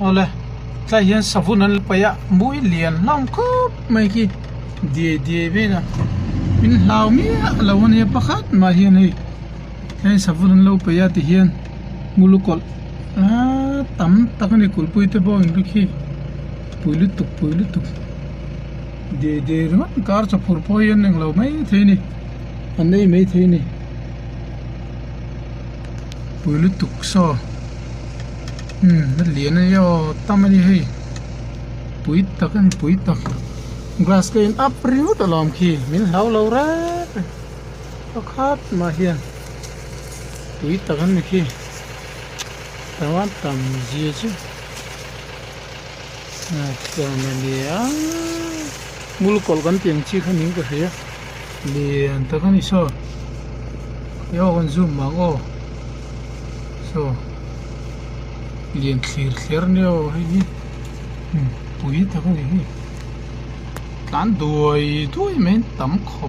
ole tla hian savun an paya mui lian lam khop mai ki die ve na min hlau mi lo ne pakhat ma hian hei hei savun an lo paya ti hian mulukol tam takani kulpui te bo in ki puilu tuk de ron kar cha phur po hian nang lo mai theini an nei mai theini puilu tuk so nó liền yo tâm đi hay bụi tắc grass cây áp riu tao làm khi mình lâu ra nó khát mà hiền bụi tắc anh khi tao ăn tầm gì chứ giờ mình đi mua col con tiền chi không những cái gì liền tắc anh so yo con zoom mà go so liền clear neo hay gì bụi tao cái gì tán đuôi men tắm khổ